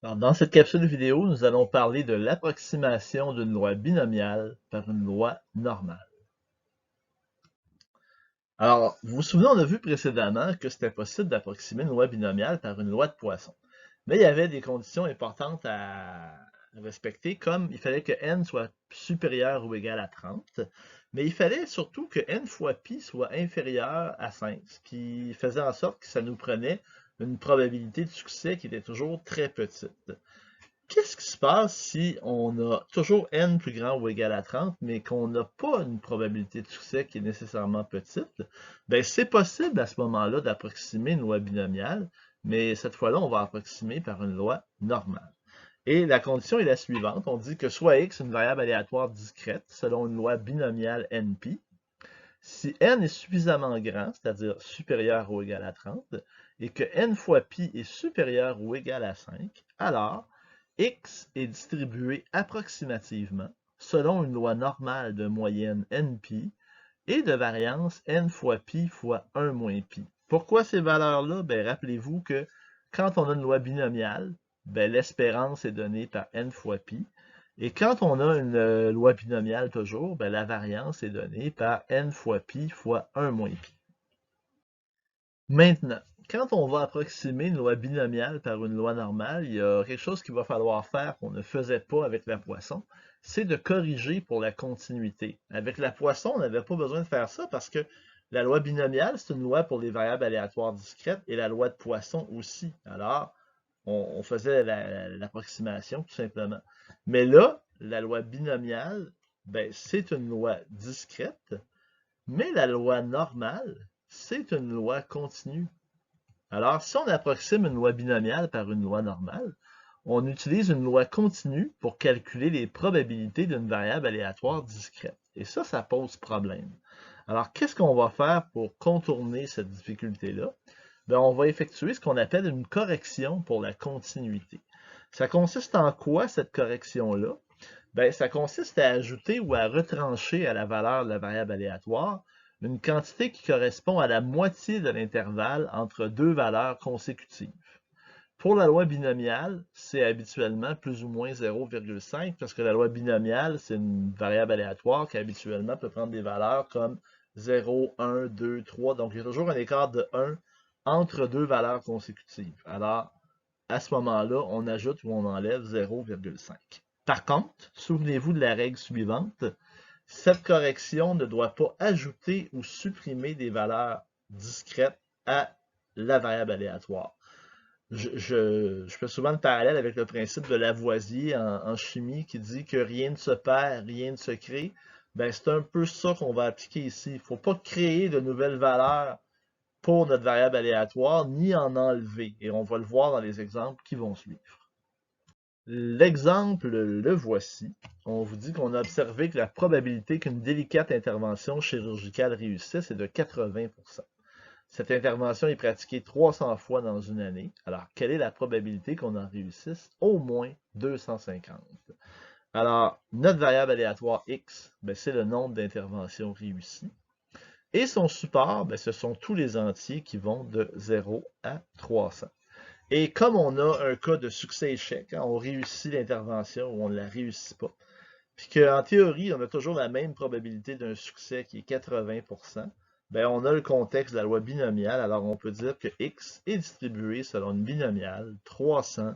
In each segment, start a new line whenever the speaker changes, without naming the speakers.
Alors, dans cette capsule vidéo, nous allons parler de l'approximation d'une loi binomiale par une loi normale. Alors, vous vous souvenez, on a vu précédemment que c'était possible d'approximer une loi binomiale par une loi de Poisson. Mais il y avait des conditions importantes à respecter, comme il fallait que n soit supérieur ou égal à 30, mais il fallait surtout que n fois pi soit inférieur à 5, ce qui faisait en sorte que ça nous prenait une probabilité de succès qui était toujours très petite. Qu'est-ce qui se passe si on a toujours n plus grand ou égal à 30, mais qu'on n'a pas une probabilité de succès qui est nécessairement petite? Ben, c'est possible à ce moment-là d'approximer une loi binomiale, mais cette fois-là, on va approximer par une loi normale. Et la condition est la suivante. On dit que soit x est une variable aléatoire discrète selon une loi binomiale NP. Si n est suffisamment grand, c'est-à-dire supérieur ou égal à 30, et que n fois pi est supérieur ou égal à 5, alors x est distribué approximativement selon une loi normale de moyenne NP et de variance n fois pi fois 1 moins pi. Pourquoi ces valeurs-là? Ben, rappelez-vous que quand on a une loi binomiale, ben, l'espérance est donnée par n fois pi. Et quand on a une loi binomiale toujours, ben, la variance est donnée par n fois pi fois 1 moins pi. Maintenant, quand on va approximer une loi binomiale par une loi normale, il y a quelque chose qu'il va falloir faire qu'on ne faisait pas avec la Poisson, c'est de corriger pour la continuité. Avec la Poisson, on n'avait pas besoin de faire ça parce que la loi binomiale, c'est une loi pour les variables aléatoires discrètes et la loi de Poisson aussi. Alors, on faisait l'approximation tout simplement. Mais là, la loi binomiale, ben, c'est une loi discrète, mais la loi normale, c'est une loi continue. Alors, si on approxime une loi binomiale par une loi normale, on utilise une loi continue pour calculer les probabilités d'une variable aléatoire discrète. Et ça pose problème. Alors, qu'est-ce qu'on va faire pour contourner cette difficulté-là? Ben, on va effectuer ce qu'on appelle une correction pour la continuité. Ça consiste en quoi, cette correction-là? Ben, ça consiste à ajouter ou à retrancher à la valeur de la variable aléatoire une quantité qui correspond à la moitié de l'intervalle entre deux valeurs consécutives. Pour la loi binomiale, c'est habituellement plus ou moins 0,5 parce que la loi binomiale, c'est une variable aléatoire qui habituellement peut prendre des valeurs comme 0, 1, 2, 3. Donc, il y a toujours un écart de 1 entre deux valeurs consécutives. Alors, à ce moment-là, on ajoute ou on enlève 0,5. Par contre, souvenez-vous de la règle suivante. Cette correction ne doit pas ajouter ou supprimer des valeurs discrètes à la variable aléatoire. Je fais souvent le parallèle avec le principe de Lavoisier en chimie qui dit que rien ne se perd, rien ne se crée. Ben, c'est un peu ça qu'on va appliquer ici. Il ne faut pas créer de nouvelles valeurs pour notre variable aléatoire, ni en enlever. Et on va le voir dans les exemples qui vont suivre. L'exemple, le voici. On vous dit qu'on a observé que la probabilité qu'une délicate intervention chirurgicale réussisse est de 80%. Cette intervention est pratiquée 300 fois dans une année. Alors, quelle est la probabilité qu'on en réussisse? Au moins 250. Alors, notre variable aléatoire x, ben, c'est le nombre d'interventions réussies. Et son support, ben, ce sont tous les entiers qui vont de 0 à 300. Et comme on a un cas de succès-échec, on réussit l'intervention ou on ne la réussit pas, puis qu'en théorie, on a toujours la même probabilité d'un succès qui est 80%, ben on a le contexte de la loi binomiale, alors on peut dire que x est distribué selon une binomiale 300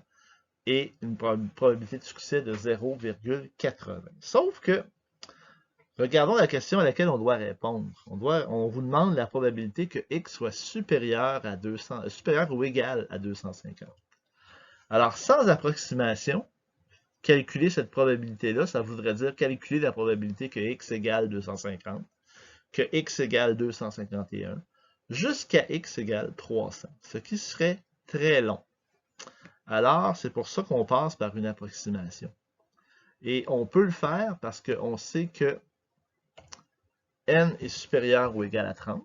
et une probabilité de succès de 0,80. Sauf que, regardons la question à laquelle on doit répondre. On vous demande la probabilité que x soit supérieur à 200, supérieur ou égal à 250. Alors, sans approximation, calculer cette probabilité-là, ça voudrait dire calculer la probabilité que x égale 250, que x égale 251, jusqu'à x égale 300, ce qui serait très long. Alors, c'est pour ça qu'on passe par une approximation. Et on peut le faire parce qu'on sait que n est supérieur ou égal à 30.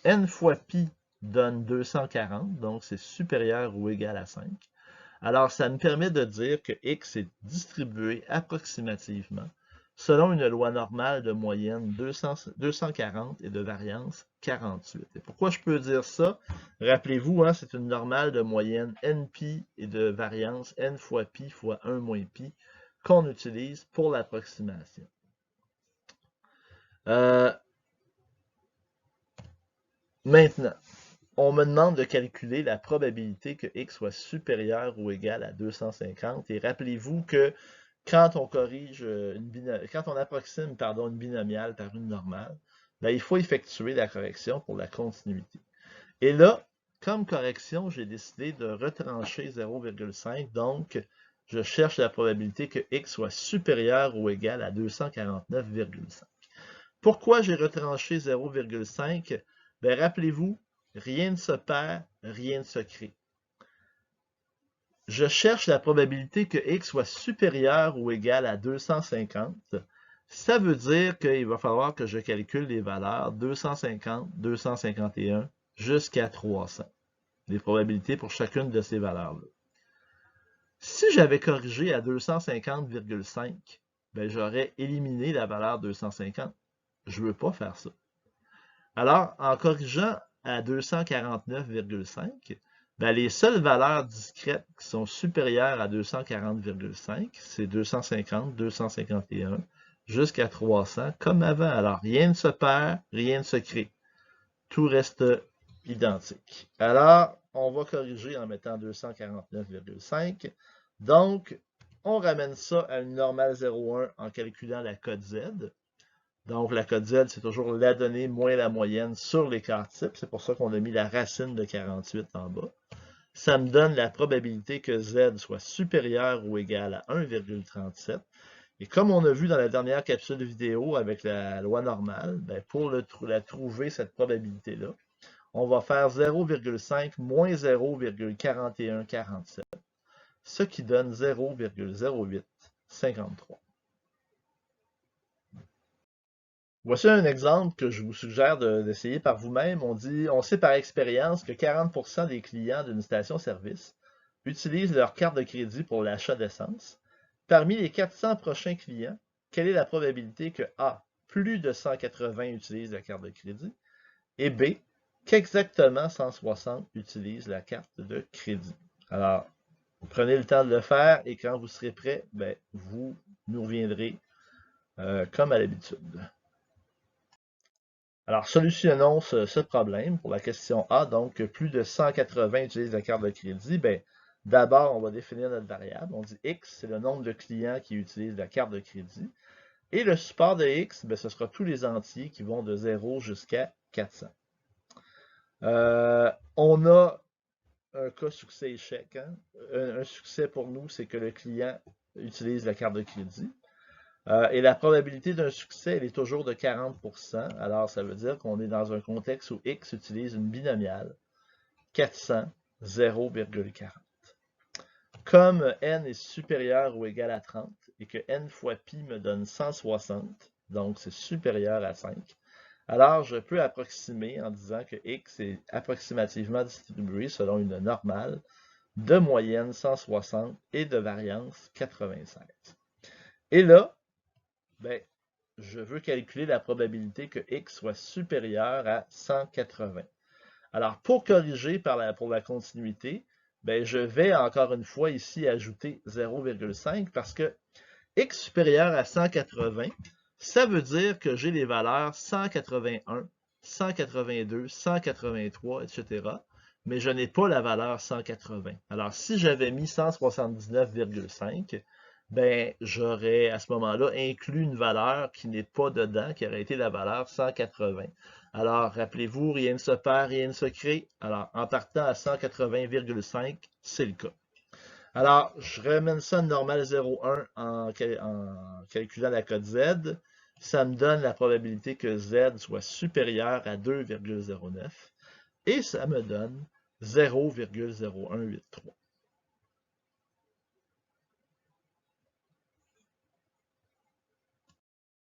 N fois pi donne 240, donc c'est supérieur ou égal à 5. Alors, ça me permet de dire que x est distribué approximativement selon une loi normale de moyenne 240 et de variance 48. Et pourquoi je peux dire ça? Rappelez-vous, hein, c'est une normale de moyenne NP et de variance N fois pi fois 1 moins pi qu'on utilise pour l'approximation. Maintenant, on me demande de calculer la probabilité que x soit supérieur ou égal à 250. Et rappelez-vous que quand on corrige quand on approxime une binomiale par une normale, ben, il faut effectuer la correction pour la continuité. Et là, comme correction, j'ai décidé de retrancher 0,5. Donc, je cherche la probabilité que x soit supérieur ou égal à 249,5. Pourquoi j'ai retranché 0,5? Ben, rappelez-vous, rien ne se perd, rien ne se crée. Je cherche la probabilité que x soit supérieur ou égal à 250. Ça veut dire qu'il va falloir que je calcule les valeurs 250, 251 jusqu'à 300. Les probabilités pour chacune de ces valeurs-là. Si j'avais corrigé à 250,5, ben, j'aurais éliminé la valeur 250. Je ne veux pas faire ça. Alors, en corrigeant à 249,5, ben, les seules valeurs discrètes qui sont supérieures à 240,5, c'est 250, 251, jusqu'à 300, comme avant. Alors, rien ne se perd, rien ne se crée. Tout reste identique. Alors, on va corriger en mettant 249,5. Donc, on ramène ça à une normale 0,1 en calculant la cote Z. Donc, la cote Z, c'est toujours la donnée moins la moyenne sur l'écart type. C'est pour ça qu'on a mis la racine de 48 en bas. Ça me donne la probabilité que Z soit supérieur ou égal à 1,37. Et comme on a vu dans la dernière capsule vidéo avec la loi normale, ben pour la trouver, cette probabilité-là, on va faire 0,5 moins 0,4147, ce qui donne 0,0853. Voici un exemple que je vous suggère d'essayer par vous-même. On sait par expérience que 40% des clients d'une station-service utilisent leur carte de crédit pour l'achat d'essence. Parmi les 400 prochains clients, quelle est la probabilité que A, plus de 180 utilisent la carte de crédit, et B, qu'exactement 160 utilisent la carte de crédit? Alors, prenez le temps de le faire et quand vous serez prêt, ben, vous nous reviendrez comme à l'habitude. Alors, solutionnons ce problème pour la question A. Donc, plus de 180 utilisent la carte de crédit. Ben, d'abord, on va définir notre variable. On dit X, c'est le nombre de clients qui utilisent la carte de crédit. Et le support de X, ben, ce sera tous les entiers qui vont de 0 jusqu'à 400. On a un cas succès-échec. Hein? Un succès pour nous, c'est que le client utilise la carte de crédit. Et la probabilité d'un succès, elle est toujours de 40%. Alors, ça veut dire qu'on est dans un contexte où X utilise une binomiale 400, 0,40. Comme n est supérieur ou égal à 30 et que n fois pi me donne 160, donc c'est supérieur à 5, alors je peux approximer en disant que X est approximativement distribué selon une normale de moyenne 160 et de variance 96. Et là, ben, je veux calculer la probabilité que x soit supérieur à 180. Alors, pour corriger pour la continuité, ben, je vais encore une fois ici ajouter 0,5 parce que x supérieur à 180, ça veut dire que j'ai les valeurs 181, 182, 183, etc. Mais je n'ai pas la valeur 180. Alors, si j'avais mis 179,5, ben, j'aurais à ce moment-là inclus une valeur qui n'est pas dedans, qui aurait été la valeur 180. Alors, rappelez-vous, rien ne se perd, rien ne se crée. Alors, en partant à 180,5, c'est le cas. Alors, je ramène ça de normale 0,1 en calculant la cote Z. Ça me donne la probabilité que Z soit supérieur à 2,09 et ça me donne 0,0183.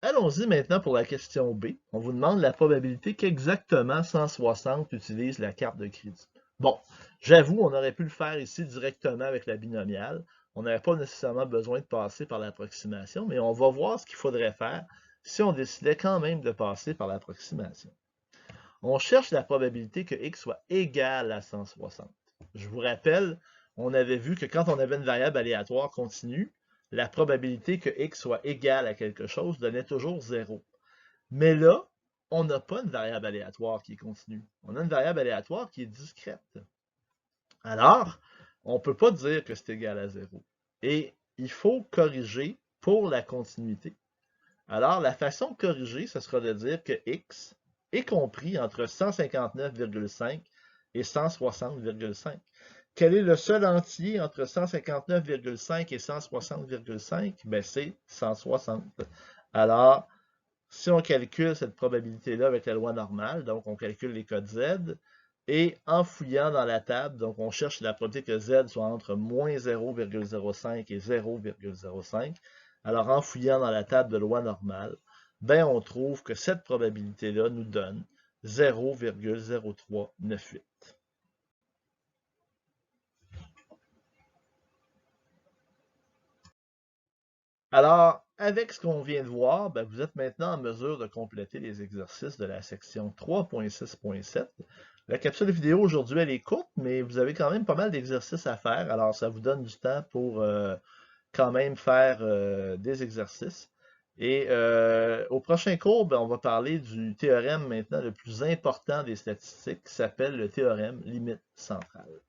Allons-y maintenant pour la question B. On vous demande la probabilité qu'exactement 160 utilisent la carte de crédit. Bon, j'avoue, on aurait pu le faire ici directement avec la binomiale. On n'avait pas nécessairement besoin de passer par l'approximation, mais on va voir ce qu'il faudrait faire si on décidait quand même de passer par l'approximation. On cherche la probabilité que x soit égal à 160. Je vous rappelle, on avait vu que quand on avait une variable aléatoire continue, la probabilité que x soit égal à quelque chose donnait toujours 0. Mais là, on n'a pas une variable aléatoire qui est continue. On a une variable aléatoire qui est discrète. Alors, on ne peut pas dire que c'est égal à 0. Et il faut corriger pour la continuité. Alors, la façon de corriger, ce sera de dire que x est compris entre 159,5 et 160,5. Quel est le seul entier entre 159,5 et 160,5? Ben, c'est 160. Alors, si on calcule cette probabilité-là avec la loi normale, donc on calcule les codes Z, et en fouillant dans la table, donc on cherche la probabilité que Z soit entre moins 0,05 et 0,05. Alors en fouillant dans la table de loi normale, ben on trouve que cette probabilité-là nous donne 0,0398. Alors, avec ce qu'on vient de voir, ben, vous êtes maintenant en mesure de compléter les exercices de la section 3.6.7. La capsule vidéo aujourd'hui, elle est courte, mais vous avez quand même pas mal d'exercices à faire. Alors, ça vous donne du temps pour quand même faire des exercices. Et au prochain cours, ben, on va parler du théorème maintenant le plus important des statistiques qui s'appelle le théorème limite centrale.